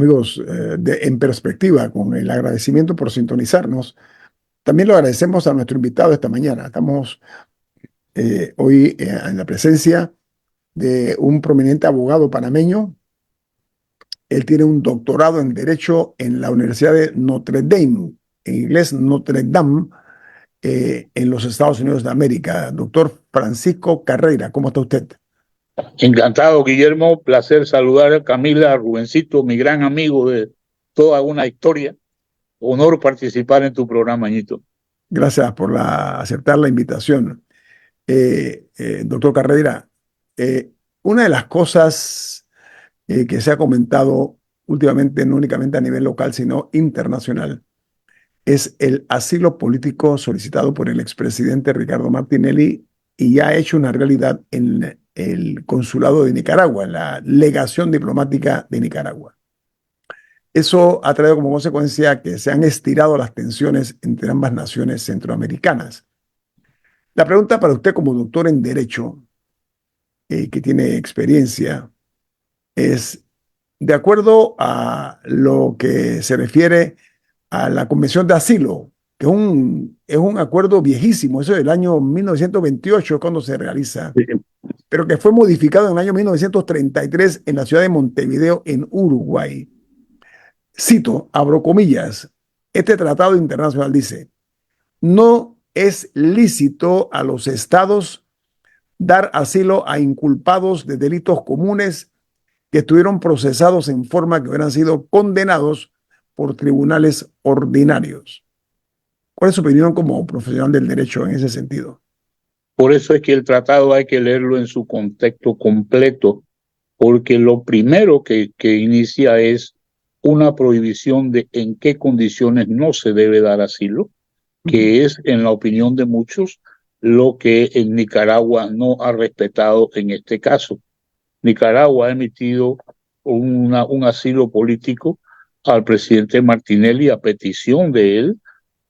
amigos, en perspectiva, con el agradecimiento por sintonizarnos. También lo agradecemos a nuestro invitado esta mañana. Estamos hoy en la presencia de un prominente abogado panameño. Él tiene un doctorado en Derecho en la Universidad de Notre Dame, en inglés Notre Dame, en los Estados Unidos de América. Doctor Francisco Carreira, ¿cómo está usted? Encantado, Guillermo. Placer saludar a Camila, a Rubencito, mi gran amigo de toda una historia. Honor participar en tu programa, Ñito. Gracias por aceptar la invitación. Doctor Carreira, una de las cosas que se ha comentado últimamente, no únicamente a nivel local, sino internacional, es el asilo político solicitado por el expresidente Ricardo Martinelli y ya ha hecho una realidad en el consulado de Nicaragua, en la legación diplomática de Nicaragua. Eso ha traído como consecuencia que se han estirado las tensiones entre ambas naciones centroamericanas. La pregunta para usted como doctor en Derecho, que tiene experiencia, es, de acuerdo a lo que se refiere a la Convención de Asilo, que es un acuerdo viejísimo, eso es del año 1928 cuando se realiza, pero que fue modificado en el año 1933 en la ciudad de Montevideo, en Uruguay. Cito, abro comillas, este tratado internacional dice, no es lícito a los estados dar asilo a inculpados de delitos comunes que estuvieron procesados en forma que hubieran sido condenados por tribunales ordinarios. ¿Cuál es su opinión como profesional del derecho en ese sentido? Por eso es que el tratado hay que leerlo en su contexto completo, porque lo primero que inicia es una prohibición de en qué condiciones no se debe dar asilo, que es, en la opinión de muchos, lo que en Nicaragua no ha respetado en este caso. Nicaragua ha emitido un asilo político al presidente Martinelli a petición de él,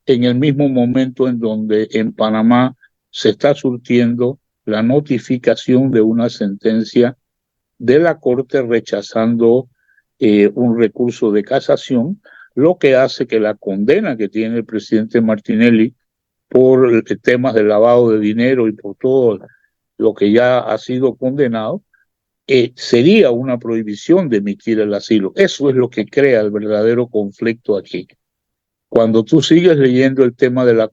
en el mismo momento en donde en Panamá se está surtiendo la notificación de una sentencia de la Corte rechazando un recurso de casación, lo que hace que la condena que tiene el presidente Martinelli por temas de lavado de dinero y por todo lo que ya ha sido condenado, sería una prohibición de emitir el asilo. Eso es lo que crea el verdadero conflicto aquí. Cuando tú sigues leyendo el tema de la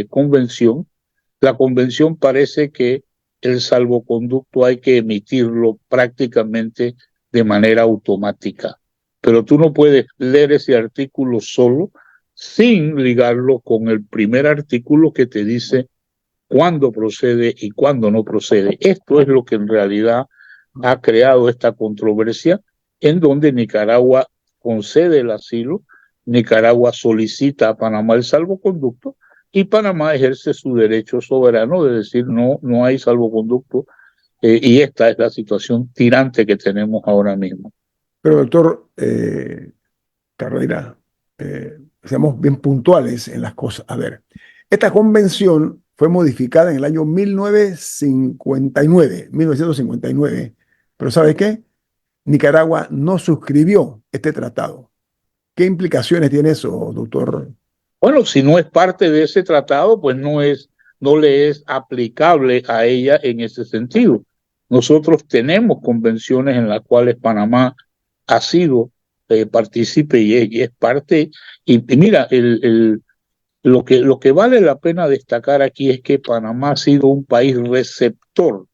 convención, la convención parece que el salvoconducto hay que emitirlo prácticamente de manera automática. Pero tú no puedes leer ese artículo solo sin ligarlo con el primer artículo que te dice cuándo procede y cuándo no procede. Esto es lo que en realidad ha creado esta controversia, en donde Nicaragua concede el asilo, Nicaragua solicita a Panamá el salvoconducto y Panamá ejerce su derecho soberano de decir no hay salvoconducto, y esta es la situación tirante que tenemos ahora mismo. Pero doctor Carreira, seamos bien puntuales en las cosas. A ver, esta convención fue modificada en el año 1959, pero ¿sabe qué? Nicaragua no suscribió este tratado. ¿Qué implicaciones tiene eso, doctor? Bueno, si no es parte de ese tratado, pues no le es aplicable a ella en ese sentido. Nosotros tenemos convenciones en las cuales Panamá ha sido partícipe y es parte. Y mira, lo que vale la pena destacar aquí es que Panamá ha sido un país receptor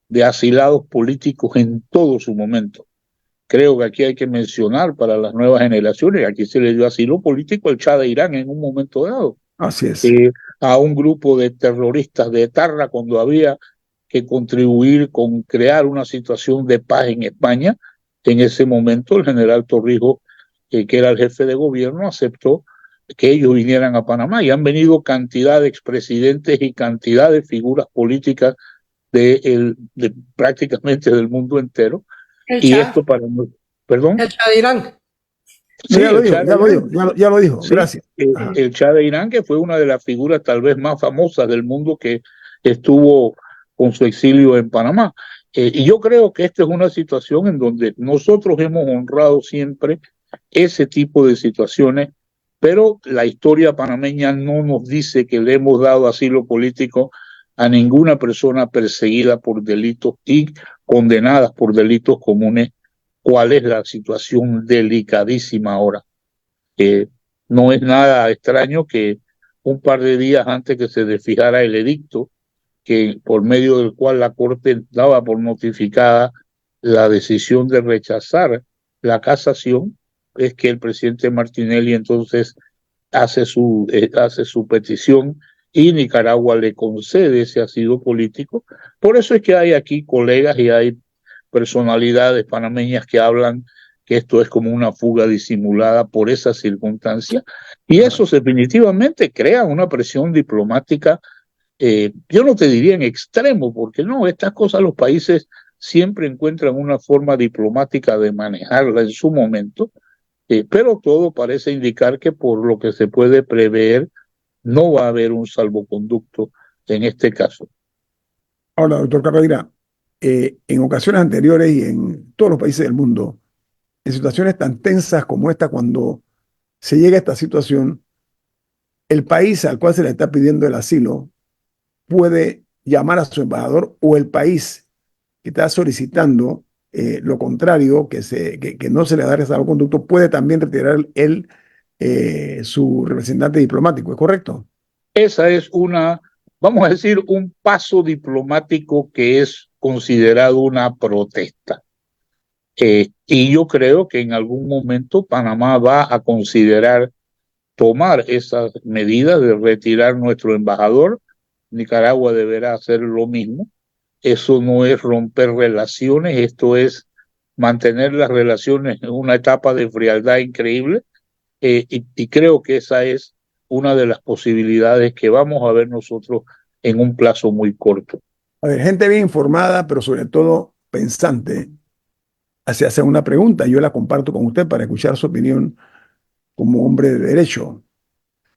de asilados políticos en todo su momento. Creo que aquí hay que mencionar para las nuevas generaciones, aquí se le dio asilo político al Shah de Irán en un momento dado. Así es. A un grupo de terroristas de Etarra cuando había que contribuir con crear una situación de paz en España. En ese momento el general Torrijos, que era el jefe de gobierno, aceptó que ellos vinieran a Panamá y han venido cantidad de expresidentes y cantidad de figuras políticas de prácticamente del mundo entero. Y esto para nosotros, ¿perdón? El Shah de Irán. Sí, ya lo dijo, sí, gracias. El Shah de Irán, que fue una de las figuras tal vez más famosas del mundo que estuvo con su exilio en Panamá. Y yo creo que esta es una situación en donde nosotros hemos honrado siempre ese tipo de situaciones, pero la historia panameña no nos dice que le hemos dado asilo político a ninguna persona perseguida por delitos y condenadas por delitos comunes. ¿Cuál es la situación delicadísima ahora? No es nada extraño que un par de días antes que se desfijara el edicto, que por medio del cual la Corte daba por notificada la decisión de rechazar la casación, es que el presidente Martinelli entonces hace su petición y Nicaragua le concede ese asilo político. Por eso es que hay aquí colegas y hay personalidades panameñas que hablan que esto es como una fuga disimulada por esa circunstancia, y eso definitivamente crea una presión diplomática. Yo no te diría en extremo, porque no, estas cosas los países siempre encuentran una forma diplomática de manejarla en su momento, pero todo parece indicar que por lo que se puede prever, no va a haber un salvoconducto en este caso. Ahora, doctor Carreira, en ocasiones anteriores y en todos los países del mundo, en situaciones tan tensas como esta, cuando se llega a esta situación, el país al cual se le está pidiendo el asilo puede llamar a su embajador, o el país que está solicitando lo contrario, que no se le da el salvoconducto, puede también retirar su representante diplomático. ¿Es correcto? Esa es una, vamos a decir, un paso diplomático que es considerado una protesta. Y yo creo que en algún momento Panamá va a considerar tomar esas medidas de retirar nuestro embajador. Nicaragua deberá hacer lo mismo. Eso no es romper relaciones, esto es mantener las relaciones en una etapa de frialdad increíble, y creo que esa es una de las posibilidades que vamos a ver nosotros en un plazo muy corto. A ver, gente bien informada, pero sobre todo pensante, hace una pregunta. Yo la comparto con usted para escuchar su opinión como hombre de derecho.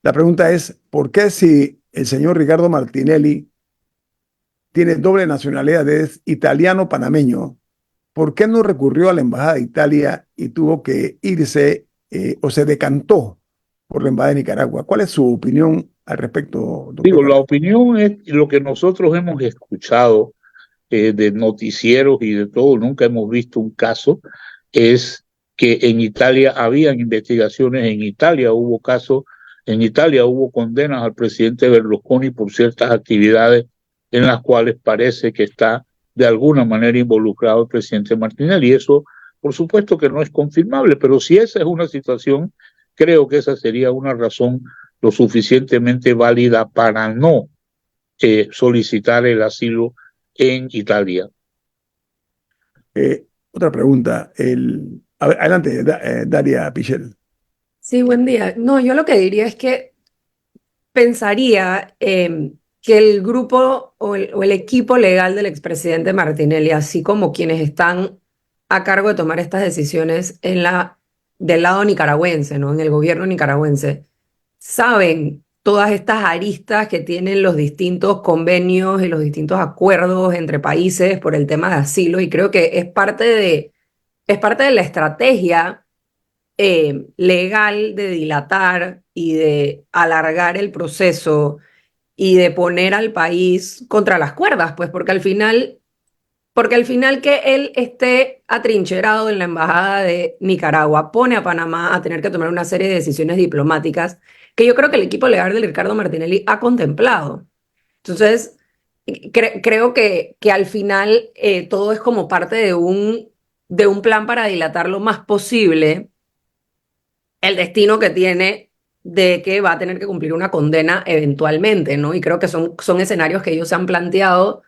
La pregunta es, ¿por qué si el señor Ricardo Martinelli tiene doble nacionalidad, es italiano-panameño, por qué no recurrió a la Embajada de Italia y tuvo que irse o se decantó por la Embajada de Nicaragua? ¿Cuál es su opinión al respecto, doctor Digo, la Carrera? opinión es lo que nosotros hemos escuchado de noticieros y de todo, nunca hemos visto un caso, es que en Italia habían investigaciones, en Italia hubo casos, en Italia hubo condenas al presidente Berlusconi por ciertas actividades en las cuales parece que está de alguna manera involucrado el presidente Martinelli. Y eso, por supuesto que no es confirmable, pero si esa es una situación, creo que esa sería una razón lo suficientemente válida para no solicitar el asilo en Italia. Otra pregunta. A ver, adelante, Daria Pichel. Sí, buen día. No, yo lo que diría es que pensaría que el grupo o el equipo legal del expresidente Martinelli, así como quienes están a cargo de tomar estas decisiones del lado nicaragüense, ¿no? En el gobierno nicaragüense, saben todas estas aristas que tienen los distintos convenios y los distintos acuerdos entre países por el tema de asilo, y creo que es parte de la estrategia legal de dilatar y de alargar el proceso y de poner al país contra las cuerdas, pues porque al final que él esté atrincherado en la embajada de Nicaragua pone a Panamá a tener que tomar una serie de decisiones diplomáticas que yo creo que el equipo legal de Ricardo Martinelli ha contemplado. Entonces, creo que al final todo es como parte de un plan para dilatar lo más posible el destino que tiene de que va a tener que cumplir una condena eventualmente, ¿no? Y creo que son escenarios que ellos se han planteado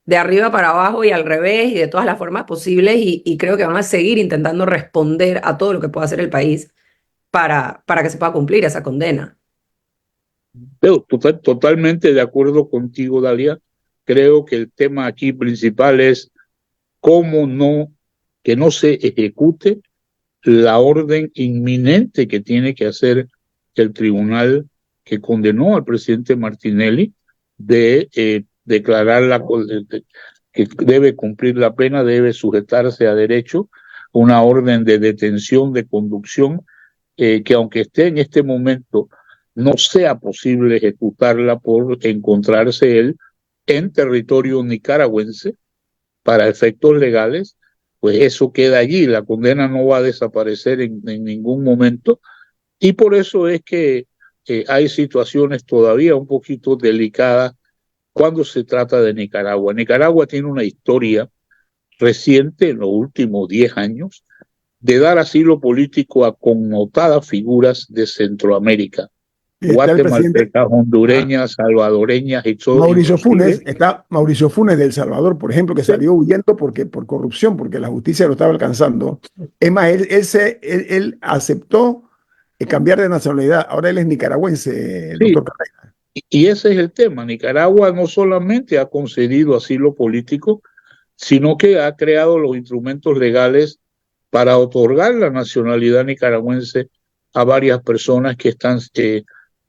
de arriba para abajo y al revés y de todas las formas posibles, y creo que van a seguir intentando responder a todo lo que pueda hacer el país para que se pueda cumplir esa condena. Pero totalmente de acuerdo contigo, Dalia. Creo que el tema aquí principal es cómo no, que no se ejecute la orden inminente que tiene que hacer el tribunal que condenó al presidente Martinelli de declarar que debe cumplir la pena debe sujetarse a derecho, una orden de detención, de conducción, que aunque esté en este momento, no sea posible ejecutarla por encontrarse él en territorio nicaragüense para efectos legales, pues eso queda allí, la condena no va a desaparecer en ningún momento, y por eso es que hay situaciones todavía un poquito delicadas cuando se trata de Nicaragua. Nicaragua tiene una historia reciente, en los últimos 10 años, de dar asilo político a connotadas figuras de Centroamérica, Está el presidente guatemaltecas, hondureñas, salvadoreñas y todo, Mauricio Funes, inclusive. está Mauricio Funes de El Salvador, por ejemplo, que salió huyendo por corrupción, porque la justicia lo estaba alcanzando. Es más, él aceptó cambiar de nacionalidad. Ahora él es nicaragüense, el Sí, doctor Carrera. y ese es el tema. Nicaragua no solamente ha concedido asilo político, sino que ha creado los instrumentos legales para otorgar la nacionalidad nicaragüense a varias personas que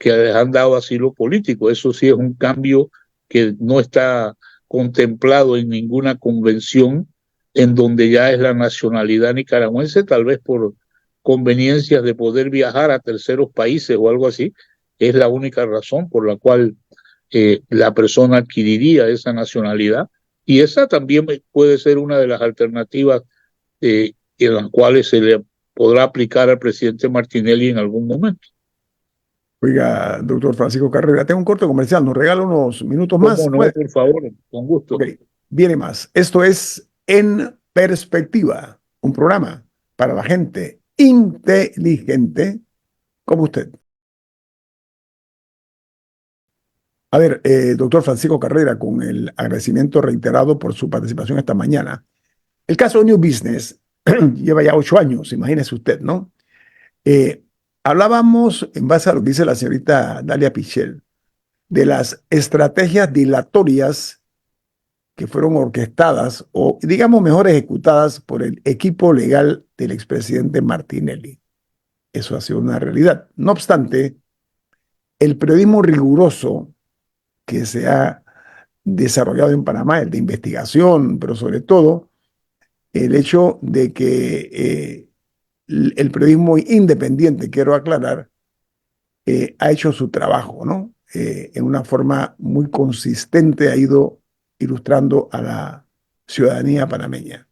les han dado asilo político. Eso sí es un cambio que no está contemplado en ninguna convención en donde ya es la nacionalidad nicaragüense, tal vez por conveniencias de poder viajar a terceros países o algo así, es la única razón por la cual la persona adquiriría esa nacionalidad. Y esa también puede ser una de las alternativas en las cuales se le podrá aplicar al presidente Martinelli en algún momento. Oiga, doctor Francisco Carrera, tengo un corte comercial, nos regala unos minutos ¿Cómo más. no? Por favor, con gusto. Ok, viene más. Esto es En Perspectiva, un programa para la gente inteligente como usted. A ver, doctor Francisco Carrera, con el agradecimiento reiterado por su participación esta mañana. El caso de New Business lleva ya 8 años, imagínese usted, ¿no? Eh, Hablábamos, en base a lo que dice la señorita Dalia Pichel, de las estrategias dilatorias que fueron orquestadas o, digamos, mejor ejecutadas por el equipo legal del expresidente Martinelli. Eso ha sido una realidad. No obstante, el periodismo riguroso que se ha desarrollado en Panamá, el de investigación, pero sobre todo el hecho de que el periodismo independiente, quiero aclarar, ha hecho su trabajo, ¿no? En una forma muy consistente ha ido ilustrando a la ciudadanía panameña.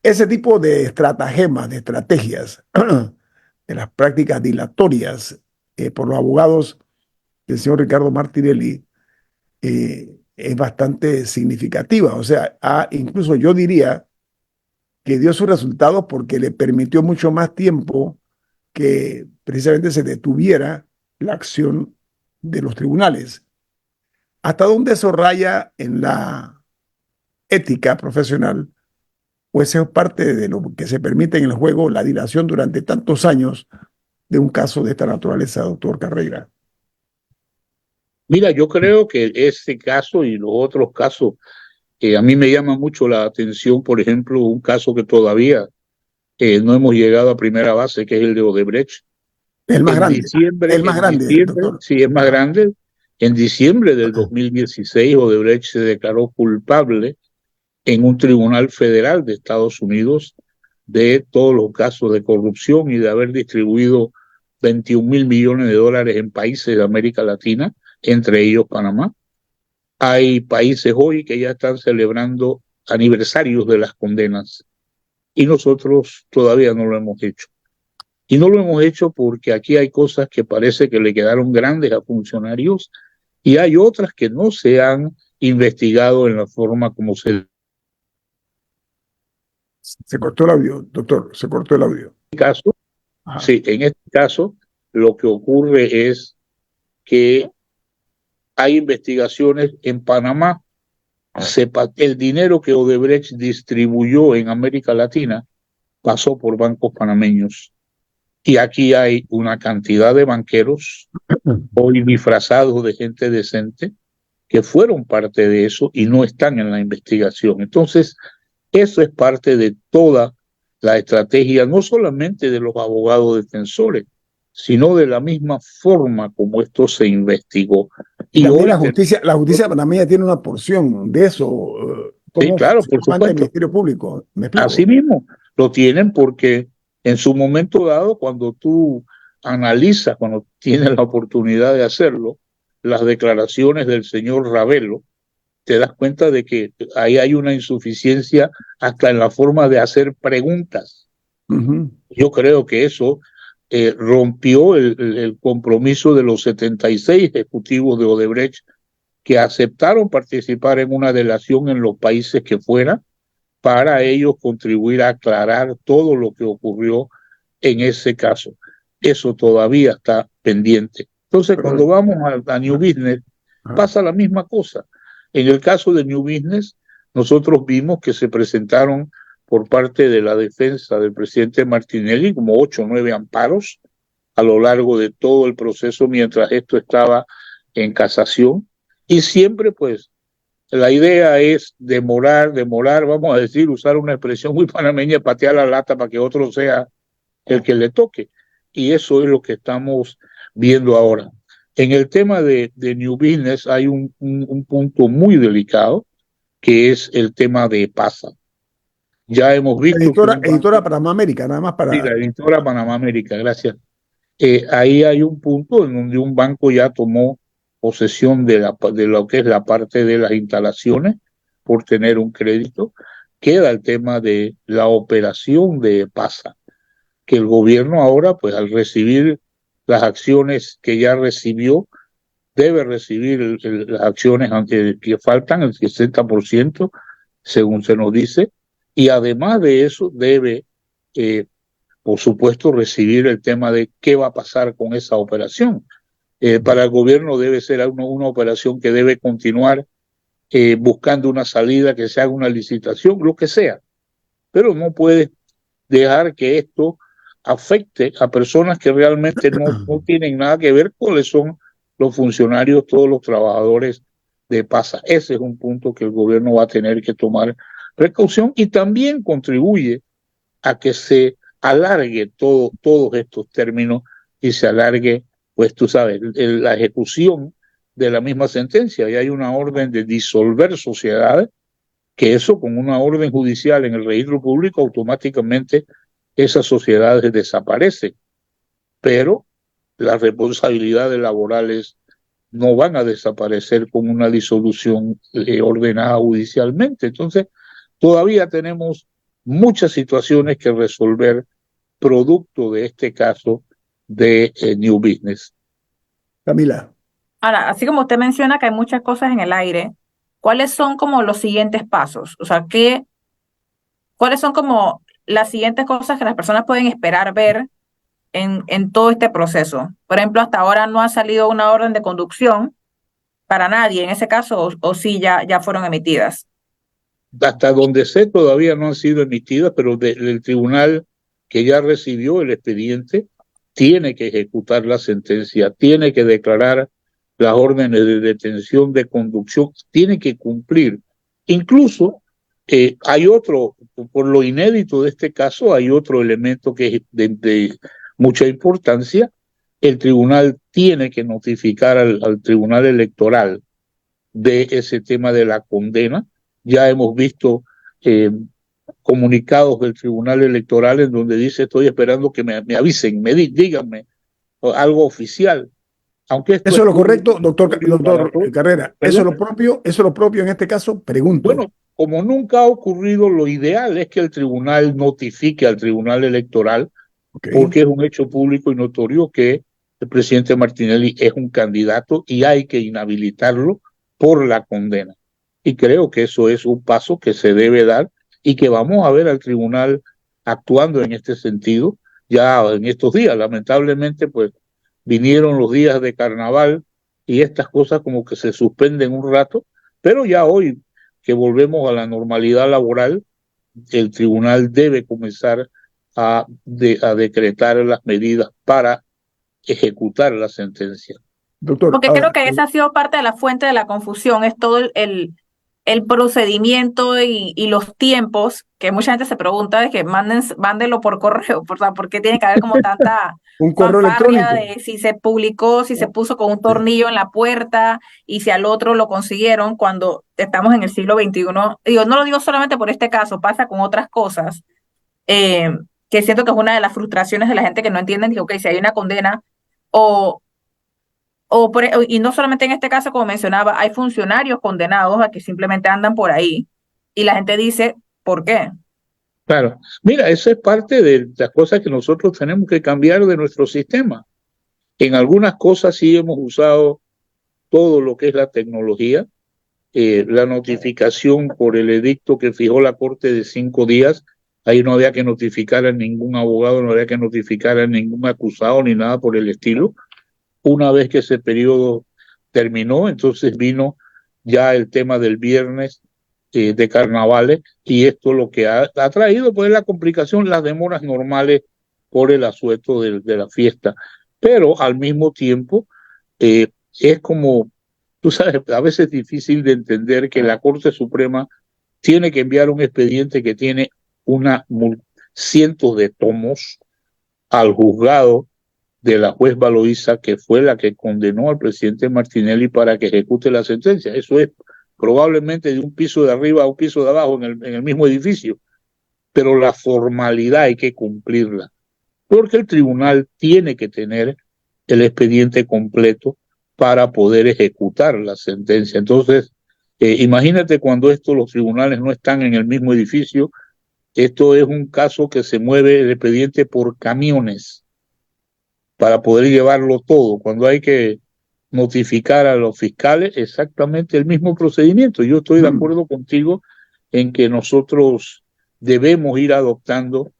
Ese tipo de estratagemas, de estrategias, de las prácticas dilatorias por los abogados del señor Ricardo Martinelli, es bastante significativa. O sea, incluso yo diría que dio sus resultados porque le permitió mucho más tiempo que precisamente se detuviera la acción de los tribunales. ¿Hasta dónde eso raya en la ética profesional? Pues es parte de lo que se permite en el juego, la dilación durante tantos años de un caso de esta naturaleza, doctor Carreira. Mira, yo creo que este caso y los otros casos, a mí me llama mucho la atención, por ejemplo, un caso que todavía no hemos llegado a primera base, que es el de Odebrecht. El más En grande, diciembre, doctor. sí, es más Ajá. grande. En diciembre del 2016, Odebrecht se declaró culpable en un tribunal federal de Estados Unidos de todos los casos de corrupción y de haber distribuido 21.000 millones de dólares en países de América Latina, entre ellos Panamá. Hay países hoy que ya están celebrando aniversarios de las condenas y nosotros todavía no lo hemos hecho. Y no lo hemos hecho porque aquí hay cosas que parece que le quedaron grandes a funcionarios y hay otras que no se han investigado en la forma como se... Se cortó el audio, doctor, se cortó el audio. Caso, Ajá. sí, en este caso lo que ocurre es que hay investigaciones en Panamá. El dinero que Odebrecht distribuyó en América Latina pasó por bancos panameños. Y aquí hay una cantidad de banqueros, hoy disfrazados de gente decente, que fueron parte de eso y no están en la investigación. Entonces, eso es parte de toda la estrategia, no solamente de los abogados defensores, sino de la misma forma como esto se investigó. Y Y también hoy la justicia panameña tiene una porción de eso, Sí, ¿Cómo claro, se por comanda el supuesto. Ministerio Público? ¿Me Así explico? mismo lo tienen porque en su momento dado, cuando tú analizas, cuando tienes la oportunidad de hacerlo, las declaraciones del señor Ravelo, te das cuenta de que ahí hay una insuficiencia hasta en la forma de hacer preguntas. Ujú. Yo creo que eso rompió el compromiso de los 76 ejecutivos de Odebrecht que aceptaron participar en una delación en los países que fuera para ellos contribuir a aclarar todo lo que ocurrió en ese caso. Eso todavía está pendiente. Entonces, Pero, cuando vamos a New Business, ajá. pasa la misma cosa. En el caso de New Business, nosotros vimos que se presentaron por parte de la defensa del presidente Martinelli como 8 o 9 amparos a lo largo de todo el proceso mientras esto estaba en casación. Y siempre, pues, la idea es demorar, vamos a decir, usar una expresión muy panameña, patear la lata para que otro sea el que le toque. Y eso es lo que estamos viendo ahora. En el tema de New Business hay un punto muy delicado, que es el tema de PASA. Ya hemos visto que Editora, un editora banco, Panamá América, nada más sí, para... la editora Panamá América, gracias, ahí hay un punto en donde un banco ya tomó posesión de lo que es la parte de las instalaciones por tener un crédito. Queda el tema de la operación de PASA, que el gobierno ahora, pues al recibir las acciones que ya recibió, debe recibir las acciones que faltan, el 60%, según se nos dice, y además de eso debe eh, por supuesto, recibir el tema de qué va a pasar con esa operación. Para el gobierno debe ser una operación que debe continuar buscando una salida, que se haga una licitación, lo que sea, pero no puede dejar que esto afecte a personas que realmente no tienen nada que ver cuáles son los funcionarios, todos los trabajadores de PASA. Ese es un punto que el gobierno va a tener que tomar precaución y también contribuye a que se alargue todos estos términos y se alargue, pues tú sabes, la ejecución de la misma sentencia. Y hay una orden de disolver sociedades, que eso con una orden judicial en el registro público automáticamente esas sociedades desaparecen, pero las responsabilidades laborales no van a desaparecer con una disolución ordenada judicialmente. Entonces, todavía tenemos muchas situaciones que resolver producto de este caso de New Business. Camila. Ahora, así como usted menciona que hay muchas cosas en el aire, ¿cuáles son como los siguientes pasos? O sea, ¿cuáles son como las siguientes cosas que las personas pueden esperar ver en todo este proceso? Por ejemplo, hasta ahora no ha salido una orden de conducción para nadie en ese caso, o sí ya fueron emitidas. Hasta donde sé, todavía no han sido emitidas, pero el tribunal que ya recibió el expediente tiene que ejecutar la sentencia, tiene que declarar las órdenes de detención, de conducción, tiene que cumplir. Incluso hay otro, por lo inédito de este caso, hay otro elemento que es de mucha importancia. El tribunal tiene que notificar al tribunal electoral de ese tema de la condena. Ya hemos visto comunicados del Tribunal Electoral en donde dice estoy esperando que me avisen, díganme algo oficial. Aunque esto Eso es es lo correcto, doctor, un doctor maratón, Carrera. ¿perdón? Eso es lo propio en este caso, pregunto. Bueno, como nunca ha ocurrido, lo ideal es que el tribunal notifique al Tribunal Electoral, Ok. porque es un hecho público y notorio que el presidente Martinelli es un candidato y hay que inhabilitarlo por la condena. Y creo que eso es un paso que se debe dar y que vamos a ver al tribunal actuando en este sentido ya en estos días. Lamentablemente, pues vinieron los días de carnaval y estas cosas como que se suspenden un rato, pero ya hoy que volvemos a la normalidad laboral, el tribunal debe comenzar a decretar las medidas para ejecutar la sentencia. Doctor, Porque creo ahora, que esa ha sido parte de la fuente de la confusión, es todo el procedimiento y los tiempos, que mucha gente se pregunta de que mándenlo por correo, ¿por qué tiene que haber como tanta Un correo fanfarria electrónico. de si se publicó, si se puso con un Sí. tornillo en la puerta y si al otro lo consiguieron cuando estamos en el siglo XXI? Digo, no lo digo solamente por este caso, pasa con otras cosas, eh, que siento que es una de las frustraciones de la gente que no entienden que, ok, si hay una condena o y no solamente en este caso, como mencionaba, hay funcionarios condenados a que simplemente andan por ahí y la gente dice, ¿por qué? Claro, mira, eso es parte de las cosas que nosotros tenemos que cambiar de nuestro sistema. En algunas cosas sí hemos usado todo lo que es la tecnología, la notificación por el edicto que fijó la Corte de 5 días, ahí no había que notificar a ningún abogado, no había que notificar a ningún acusado ni nada por el estilo. Una vez que ese periodo terminó, entonces vino ya el tema del viernes de carnavales, y esto lo que ha traído pues la complicación, las demoras normales por el asueto de la fiesta, pero al mismo tiempo es como, tú sabes, a veces es difícil de entender que la Corte Suprema tiene que enviar un expediente que tiene una cientos de tomos al juzgado de la juez Valoisa, que fue la que condenó al presidente Martinelli para que ejecute la sentencia. Eso es probablemente de un piso de arriba a un piso de abajo en el mismo edificio, pero la formalidad hay que cumplirla, porque el tribunal tiene que tener el expediente completo para poder ejecutar la sentencia. Entonces, imagínate cuando los tribunales no están en el mismo edificio. Esto es un caso que se mueve el expediente por camiones para poder llevarlo todo. Cuando hay que notificar a los fiscales, exactamente el mismo procedimiento. Yo estoy de acuerdo contigo en que nosotros debemos ir adoptando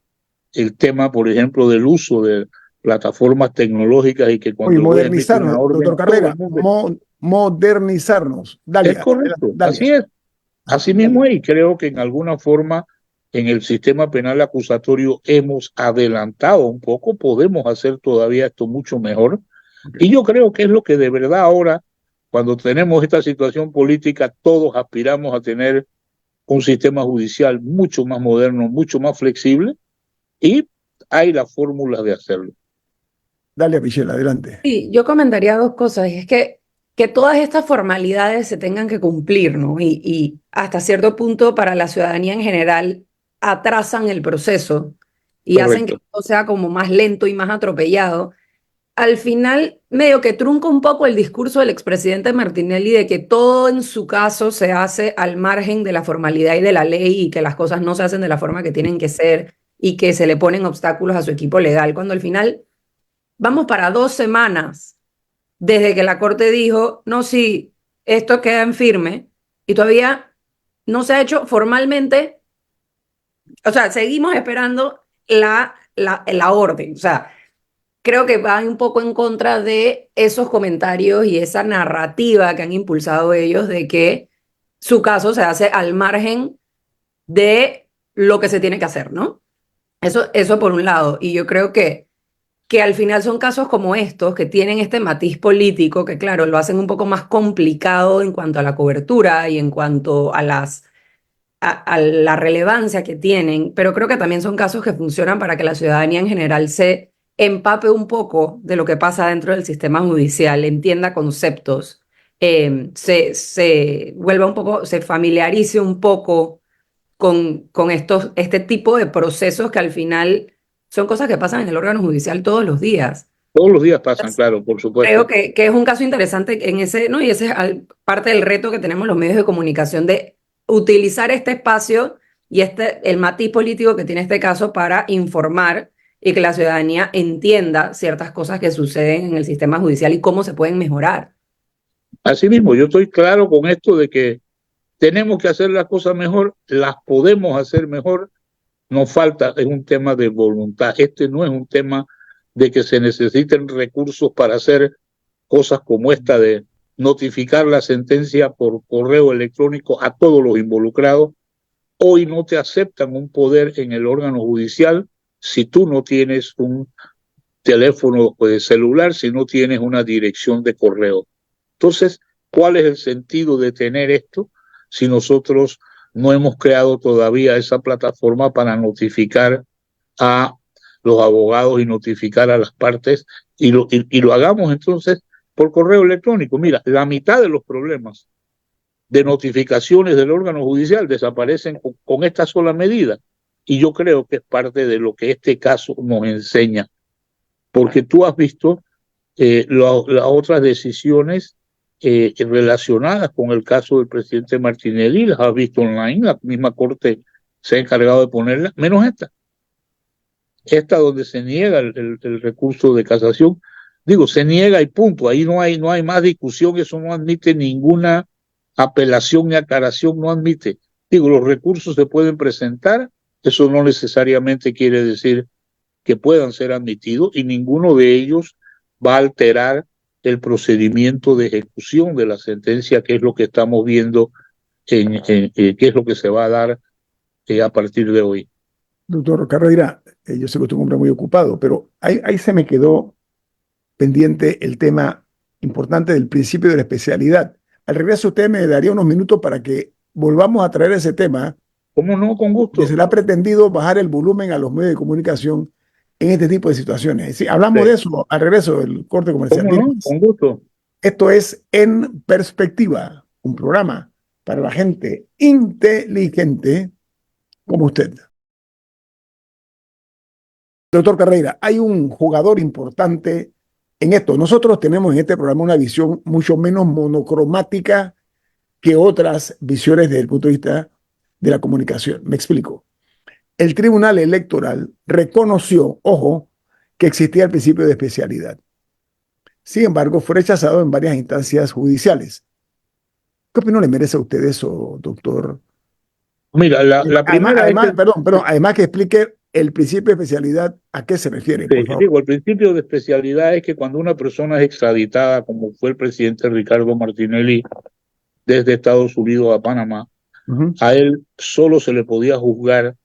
el tema, por ejemplo, del uso de plataformas tecnológicas, y que Oye, cuando el juez emite una modernizarnos, doctor orden, todo el Carrera, mundo. modernizarnos. Es Dalia, correcto, Dalia. así es. Ajá, Así mismo es, y creo que en alguna forma en el sistema penal acusatorio hemos adelantado un poco, podemos hacer todavía esto mucho mejor, ok. y yo creo que es lo que de verdad ahora, cuando tenemos esta situación política, todos aspiramos a tener un sistema judicial mucho más moderno, mucho más flexible, y hay la fórmula de hacerlo. Dalia Pichel, adelante. Sí, yo comentaría dos cosas, y es que todas estas formalidades se tengan que cumplir, ¿no? Y hasta cierto punto para la ciudadanía en general atrasan el proceso y hacen que Correcto. todo sea como más lento y más atropellado. Al final, medio que trunca un poco el discurso del expresidente Martinelli de que todo en su caso se hace al margen de la formalidad y de la ley, y que las cosas no se hacen de la forma que tienen que ser y que se le ponen obstáculos a su equipo legal, cuando al final vamos para 2 semanas desde que la Corte dijo, no, sí, esto queda en firme, y todavía no se ha hecho formalmente. O sea, seguimos esperando la orden. O sea, creo que va un poco en contra de esos comentarios y esa narrativa que han impulsado ellos de que su caso se hace al margen de lo que se tiene que hacer, ¿no? Eso por un lado. Y yo creo que al final son casos como estos que tienen este matiz político que, claro, lo hacen un poco más complicado en cuanto a la cobertura y en cuanto a a la relevancia que tienen, pero creo que también son casos que funcionan para que la ciudadanía en general se empape un poco de lo que pasa dentro del sistema judicial, entienda conceptos, se vuelva un poco, se familiarice un poco con este tipo de procesos que al final son cosas que pasan en el órgano judicial todos los días. Todos los días pasan, claro, por Creo supuesto. que es un caso interesante en ese, ¿no? Y ese es parte del reto que tenemos los medios de comunicación de utilizar este espacio y el matiz político que tiene este caso para informar y que la ciudadanía entienda ciertas cosas que suceden en el sistema judicial y cómo se pueden mejorar. Así mismo, yo estoy claro con esto de que tenemos que hacer las cosas mejor, las podemos hacer mejor, nos falta, es un tema de voluntad. Este no es un tema de que se necesiten recursos para hacer cosas como esta de notificar la sentencia por correo electrónico a todos los involucrados. Hoy no te aceptan un poder en el órgano judicial si tú no tienes un teléfono celular, si no tienes una dirección de correo. Entonces, ¿cuál es el sentido de tener esto si nosotros no hemos creado todavía esa plataforma para notificar a los abogados y notificar a las partes y lo hagamos entonces por correo electrónico. Mira, la mitad de los problemas de notificaciones del órgano judicial desaparecen con esta sola medida. Y yo creo que es parte de lo que este caso nos enseña. Porque tú has visto las otras decisiones relacionadas con el caso del presidente Martinelli, las has visto online, la misma Corte se ha encargado de ponerlas, menos esta donde se niega el recurso de casación. Digo, se niega y punto, ahí no hay más discusión, eso no admite ninguna apelación ni aclaración, no admite. Digo, los recursos se pueden presentar, eso no necesariamente quiere decir que puedan ser admitidos y ninguno de ellos va a alterar el procedimiento de ejecución de la sentencia, que es lo que estamos viendo, que es lo que se va a dar a partir de hoy. Doctor Carreira, yo sé que usted es un hombre muy ocupado, pero ahí se me quedó pendiente el tema importante del principio de la especialidad. Al regreso usted me daría unos minutos para que volvamos a traer ese tema. ¿Cómo no? Con gusto. Que se le ha pretendido bajar el volumen a los medios de comunicación en este tipo de situaciones. Sí, hablamos de eso al regreso del corte comercial. ¿Cómo no? Con gusto. Esto es En Perspectiva, un programa para la gente inteligente como usted. Doctor Carreira, hay un jugador importante en esto. Nosotros tenemos en este programa una visión mucho menos monocromática que otras visiones desde el punto de vista de la comunicación. Me explico. El Tribunal Electoral reconoció, ojo, que existía el principio de especialidad. Sin embargo, fue rechazado en varias instancias judiciales. ¿Qué opinión le merece a usted eso, doctor? Mira, la primera además que explique el principio de especialidad, ¿a qué se refiere? Sí, digo, el principio de especialidad es que cuando una persona es extraditada, como fue el presidente Ricardo Martinelli, desde Estados Unidos a Panamá, a él solo se le podía juzgar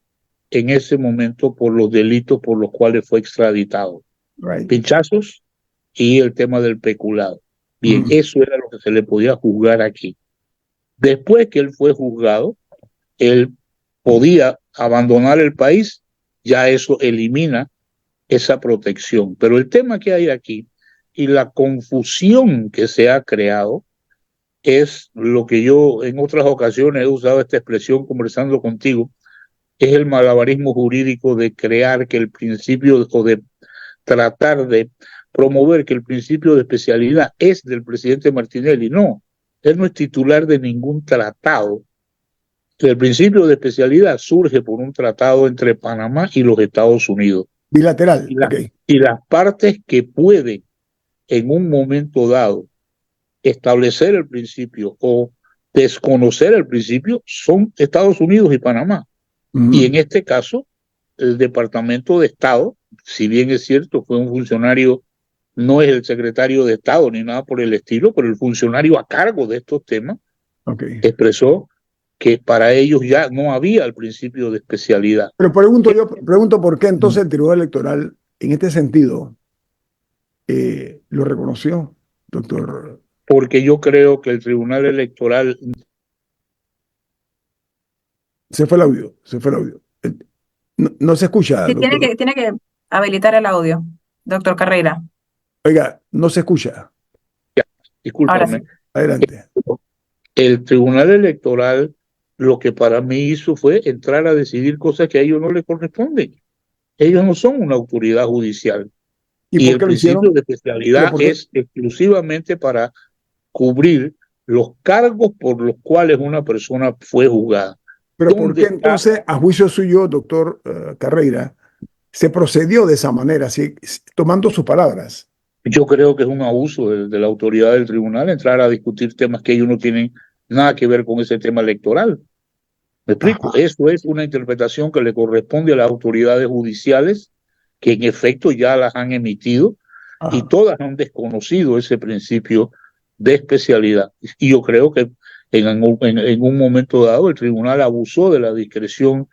en ese momento por los delitos por los cuales fue extraditado. Pinchazos y el tema del peculado. Bien, eso era lo que se le podía juzgar aquí. Después que él fue juzgado, él podía abandonar el país, ya eso elimina esa protección. Pero el tema que hay aquí y la confusión que se ha creado es lo que yo en otras ocasiones he usado esta expresión conversando contigo, es el malabarismo jurídico de crear que el principio o de tratar de promover que el principio de especialidad es del presidente Martinelli. No, él no es titular de ningún tratado. El principio de especialidad surge por un tratado entre Panamá y los Estados Unidos. Bilateral. Y las partes que pueden en un momento dado establecer el principio o desconocer el principio son Estados Unidos y Panamá. Y en este caso, el Departamento de Estado, si bien es cierto, fue un funcionario, no es el secretario de Estado ni nada por el estilo, pero el funcionario a cargo de estos temas expresó que para ellos ya no había el principio de especialidad. Pero pregunto por qué entonces el Tribunal Electoral, en este sentido, lo reconoció, doctor. Porque yo creo que el Tribunal Electoral... Se fue el audio. No se escucha. Sí, tiene que habilitar el audio, doctor Carreira. Oiga, no se escucha. Ya, discúlpame. Sí. Adelante. El Tribunal Electoral lo que para mí hizo fue entrar a decidir cosas que a ellos no les corresponden. Ellos no son una autoridad judicial. Y el principio de especialidad es exclusivamente para cubrir los cargos por los cuales una persona fue juzgada. Pero ¿por qué entonces, a juicio suyo, doctor Carreira, se procedió de esa manera, así, tomando sus palabras? Yo creo que es un abuso de la autoridad del tribunal entrar a discutir temas que ellos no tienen nada que ver con ese tema electoral. ¿Me explico? Ajá. Eso es una interpretación que le corresponde a las autoridades judiciales, que en efecto ya las han emitido. Ajá. Y todas han desconocido ese principio de especialidad. Y yo creo que en un momento dado el tribunal abusó de la discreción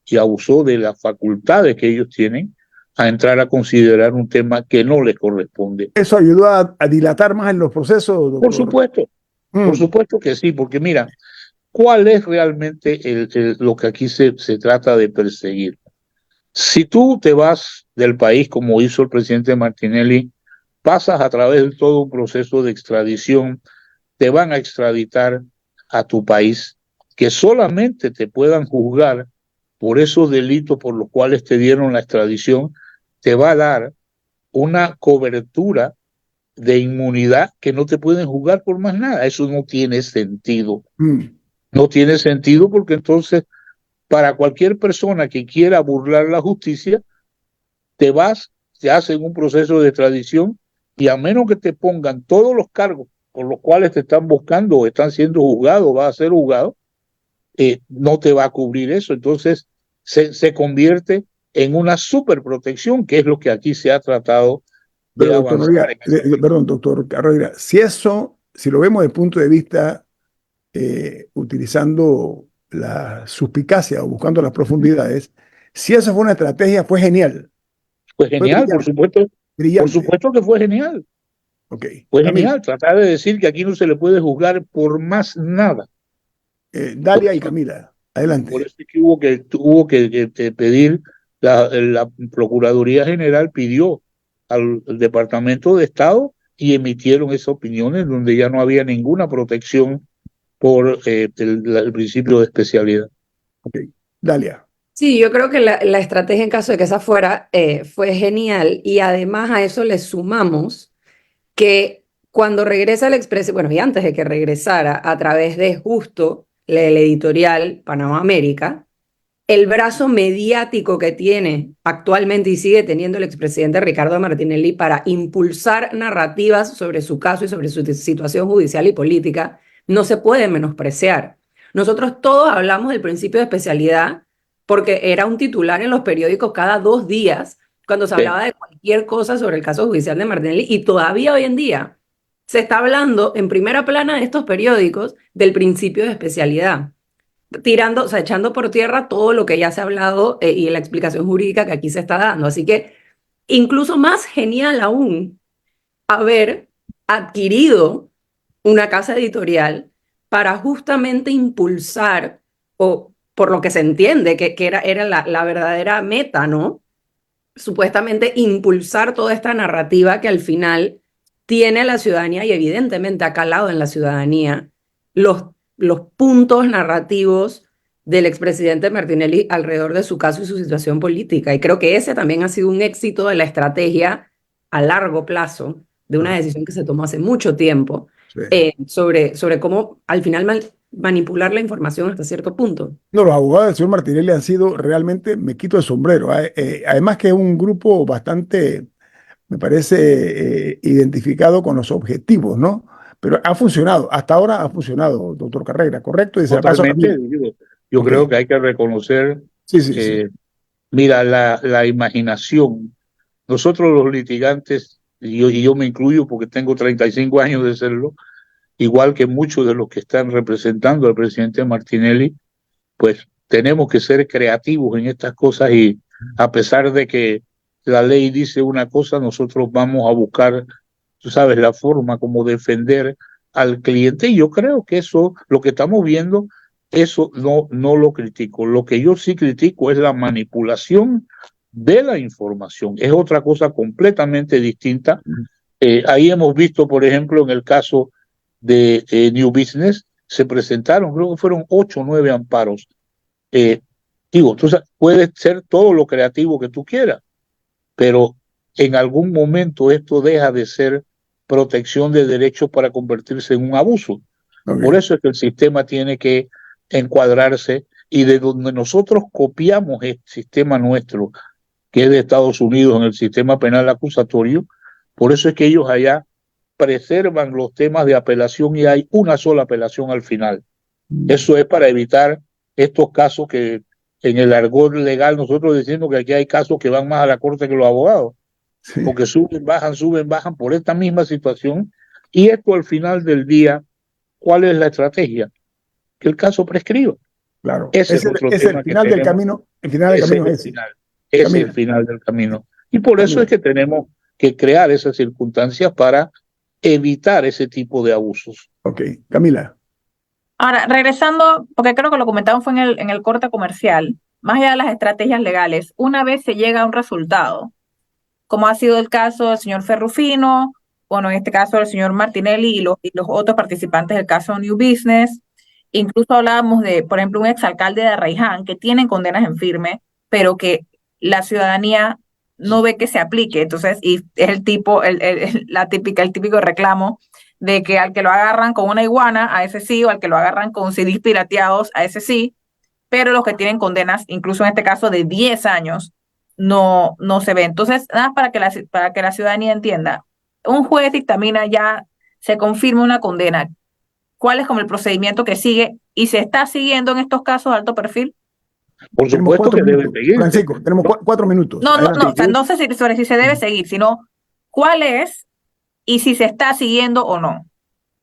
y abusó de las facultades que ellos tienen a entrar a considerar un tema que no les corresponde. ¿Eso ayudó a dilatar más en los procesos, doctor? Por supuesto que sí, porque mira, ¿cuál es realmente lo que aquí se trata de perseguir? Si tú te vas del país, como hizo el presidente Martinelli, pasas a través de todo un proceso de extradición, te van a extraditar a tu país, que solamente te puedan juzgar por esos delitos por los cuales te dieron la extradición, te va a dar una cobertura de inmunidad que no te pueden juzgar por más nada. Eso no tiene sentido. No tiene sentido porque entonces para cualquier persona que quiera burlar la justicia, te vas, te hacen un proceso de extradición y a menos que te pongan todos los cargos por los cuales te están buscando o están siendo juzgados, va a ser juzgado, no te va a cubrir eso. Entonces se convierte en una superprotección, que es lo que aquí se ha tratado de Pero, doctor avanzar Noriega, en ese sentido. perdón, doctor Carrera, si lo vemos desde el punto de vista utilizando la suspicacia o buscando las profundidades, si esa fue una estrategia, fue genial, Pues fue genial, brillante, por brillante. supuesto que fue genial. Ok, Fue Camila, genial tratar de decir que aquí no se le puede juzgar por más nada. Dalia y Camila, Por adelante. eso es que que pedir, la Procuraduría General pidió al Departamento de Estado y emitieron esas opiniones donde ya no había ninguna protección por el principio de especialidad. Ok, Dalia. Sí, yo creo que la estrategia en caso de que esa fuera fue genial y además a eso le sumamos que cuando regresa el Expreso, bueno, y antes de que regresara a través de justo el editorial Panamá América, el brazo mediático que tiene actualmente y sigue teniendo el expresidente Ricardo Martinelli para impulsar narrativas sobre su caso y sobre su situación judicial y política, no se puede menospreciar. Nosotros todos hablamos del principio de especialidad porque era un titular en los periódicos cada 2 días cuando se Sí, hablaba de cualquier cosa sobre el caso judicial de Martinelli y todavía hoy en día se está hablando en primera plana de estos periódicos del principio de especialidad tirando, o sea, echando por tierra todo lo que ya se ha hablado y la explicación jurídica que aquí se está dando. Así que incluso más genial aún haber adquirido una casa editorial para justamente impulsar, o por lo que se entiende que era la verdadera meta, ¿no? Supuestamente impulsar toda esta narrativa que al final tiene la ciudadanía y evidentemente ha calado en la ciudadanía los, los puntos narrativos del expresidente Martinelli alrededor de su caso y su situación política. Y creo que ese también ha sido un éxito de la estrategia a largo plazo de una Ah, decisión que se tomó hace mucho tiempo sí. sobre cómo al final manipular la información hasta cierto punto. No, los abogados del señor Martinelli han sido realmente, me quito el sombrero. Además que es un grupo bastante, me parece, identificado con los objetivos, ¿no? Pero ha funcionado, hasta ahora ha funcionado, doctor Carrera, ¿correcto? Y se la paso a totalmente. Camila. Yo Ok, creo que hay que reconocer, sí, sí, sí. eh, mira, la imaginación. Nosotros los litigantes, y yo me incluyo porque tengo 35 años de serlo, igual que muchos de los que están representando al presidente Martinelli, pues tenemos que ser creativos en estas cosas y a pesar de que la ley dice una cosa, nosotros vamos a buscar, tú sabes, la forma como defender al cliente y yo creo que eso, lo que estamos viendo, eso no lo critico. Lo que yo sí critico es la manipulación de la información. Es otra cosa completamente distinta. Ahí hemos visto, por ejemplo, en el caso de New Business, se presentaron, creo que fueron 8 o 9 amparos. Eh, Digo, entonces puede ser todo lo creativo que tú quieras, pero en algún momento esto deja de ser protección de derechos para convertirse en un abuso. Por Ok, eso es que el sistema tiene que encuadrarse y de donde nosotros copiamos el sistema nuestro, que es de Estados Unidos en el sistema penal acusatorio, por eso es que ellos allá preservan los temas de apelación y hay una sola apelación al final. Eso es para evitar estos casos que en el argot legal nosotros decimos que aquí hay casos que van más a la corte que los abogados, sí, porque suben, bajan por esta misma situación. Y esto al final del día, ¿cuál es la estrategia? Que el caso prescriba. claro. Ese es otro Es el tema que final del tenemos. camino, el final del Ese es camino el es ese. final. Ese es el Camila, final del camino. Y por eso es Camila. que tenemos que crear esas circunstancias para evitar ese tipo de abusos. Ok, Camila. Ahora, regresando, porque creo que lo comentaban fue en el corte comercial, más allá de las estrategias legales, una vez se llega a un resultado, como ha sido el caso del señor Ferrufino, bueno, en este caso del señor Martinelli y los otros participantes del caso New Business. Incluso hablábamos de, por ejemplo, un exalcalde de Arraiján que tienen condenas en firme, pero que la ciudadanía no ve que se aplique. Entonces, y es el tipo, el típico reclamo de que al que lo agarran con una iguana, a ese sí, o al que lo agarran con CDs pirateados, a ese sí, pero los que tienen condenas, incluso en este caso de 10 años, no se ve. Entonces, nada para que la ciudadanía entienda, un juez dictamina ya, se confirma una condena, cuál es como el procedimiento que sigue y se está siguiendo en estos casos de alto perfil. Por Tenemos supuesto 4 que debe minutos. seguirse. Francisco, tenemos 4 minutos. No, Adelante. o sea, no sé sobre si se debe seguir, sino cuál es y si se está siguiendo o no.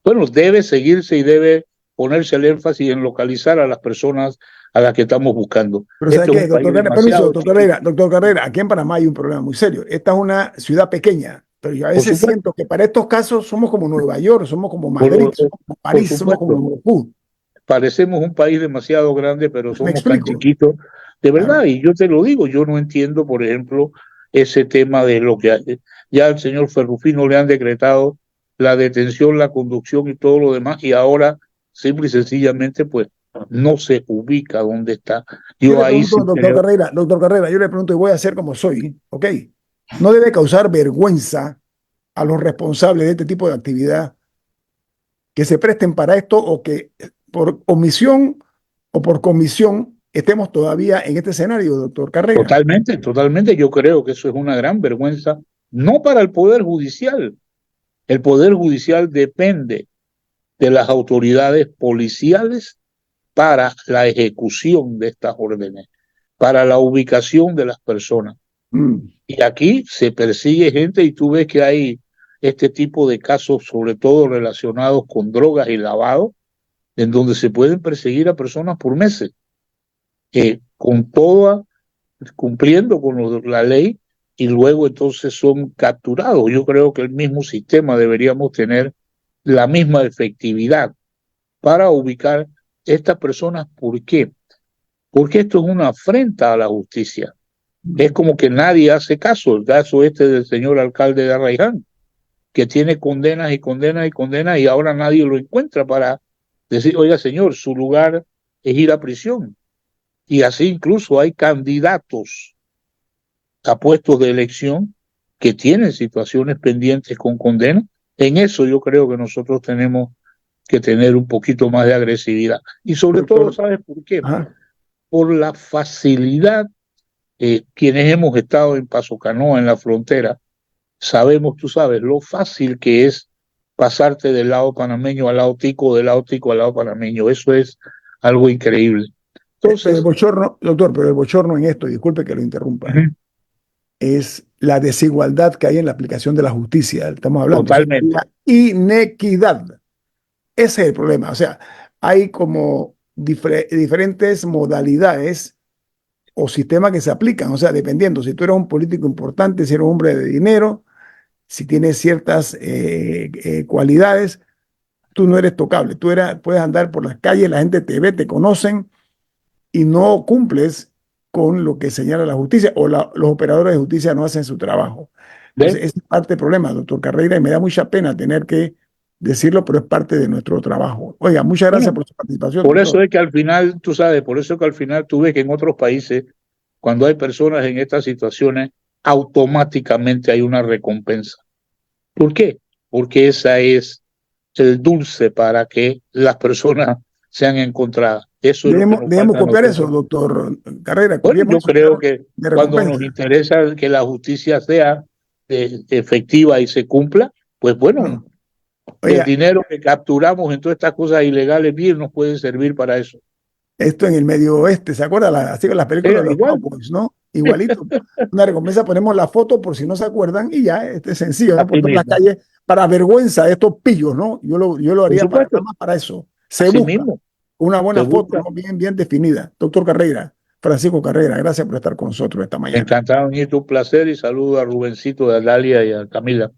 Bueno, debe seguirse y debe ponerse el énfasis en localizar a las personas a las que estamos buscando. Pero Este ¿sabe es qué, un país doctor Carrera? Permiso, demasiado doctor chiquito. Carrera, doctor Carrera, aquí en Panamá hay un problema muy serio. Esta es una ciudad pequeña, pero yo a Por veces supuesto, siento que para estos casos somos como Nueva York, somos como por, Madrid, somos como por París, somos como supuesto. Moscú. Parecemos un país demasiado grande, pero ¿Me somos tan explico? chiquitos, de verdad. Claro. Y yo te lo digo, yo no entiendo, por ejemplo, ese tema de lo que ya al señor Ferrufino le han decretado la detención, la conducción y todo lo demás, y ahora simple y sencillamente pues no se ubica dónde está. Yo Yo le ahí pregunto, sí creo, doctor Carrera, yo le pregunto y voy a hacer como soy, ¿ok? No debe causar vergüenza a los responsables de este tipo de actividad que se presten para esto o que por omisión o por comisión estemos todavía en este escenario, doctor Carrera. totalmente, totalmente, yo creo que eso es una gran vergüenza, no para el Poder Judicial. El Poder Judicial depende de las autoridades policiales para la ejecución de estas órdenes, para la ubicación de las personas. Mm. Y aquí se persigue gente y tú ves que hay este tipo de casos, sobre todo relacionados con drogas y lavado, en donde se pueden perseguir a personas por meses, con toda, cumpliendo con la ley, y luego entonces son capturados. Yo creo que el mismo sistema deberíamos tener la misma efectividad para ubicar estas personas. ¿Por qué? Porque esto es una afrenta a la justicia. Es como que nadie hace caso. El caso este del señor alcalde de Arraiján, que tiene condenas y condenas y condenas y ahora nadie lo encuentra para decir, oiga señor, su lugar es ir a prisión. Y así incluso hay candidatos a puestos de elección que tienen situaciones pendientes con condena. En eso yo creo que nosotros tenemos que tener un poquito más de agresividad. Y sobre todo, Doctor, ¿sabes por qué? ajá. Por la facilidad. Quienes hemos estado en Paso Canoa, en la frontera, sabemos, tú sabes, lo fácil que es pasarte del lado panameño al lado tico, del lado tico al lado panameño. Eso es algo increíble. El Entonces, bochorno, doctor, pero el bochorno en esto, disculpe que lo interrumpa, es la desigualdad que hay en la aplicación de la justicia. Estamos hablando, o sea, totalmente. la inequidad. Ese es el problema. O sea, hay como diferentes modalidades o sistemas que se aplican. O sea, dependiendo, si tú eres un político importante, si eres un hombre de dinero, si tienes ciertas cualidades, tú no eres tocable. Puedes andar por las calles, la gente te ve, te conocen y no cumples con lo que señala la justicia o los operadores de justicia no hacen su trabajo. ¿Ves? Entonces, es parte del problema, doctor Carreira, y me da mucha pena tener que decirlo, pero es parte de nuestro trabajo. Oiga, muchas gracias Bueno, por su participación, por eso doctor. es que al final, tú sabes, por eso es que al final tú ves que en otros países, cuando hay personas en estas situaciones, automáticamente hay una recompensa. ¿Por qué? Porque esa es el dulce para que las personas sean encontradas. Eso es lo que nos Debemos falta a copiar eso, nosotros. doctor Carrera, Bueno, copiemos yo eso creo que de cuando nos recompensa. interesa que la justicia sea efectiva y se cumpla, pues bueno, Bueno, el oiga, dinero que capturamos en todas estas cosas ilegales bien nos puede servir para eso. esto en el medio oeste, ¿se acuerda? Así con las películas de los Igual, Cowboys, ¿no? Igualito. Una recompensa, ponemos la foto por si no se acuerdan y ya, este es sencillo, ¿no? Por así todas las mismo, calles, para vergüenza de estos pillos, ¿no? Yo lo por haría para, nada supuesto, más para eso. Se así busca mismo, una se buena foto, busca. ¿no? Bien, bien definida. Doctor Carreira, Francisco Carrera, gracias por estar con nosotros esta mañana. Encantado, Nieto, un placer y saludo a Rubencito, a Dalia y a Camila.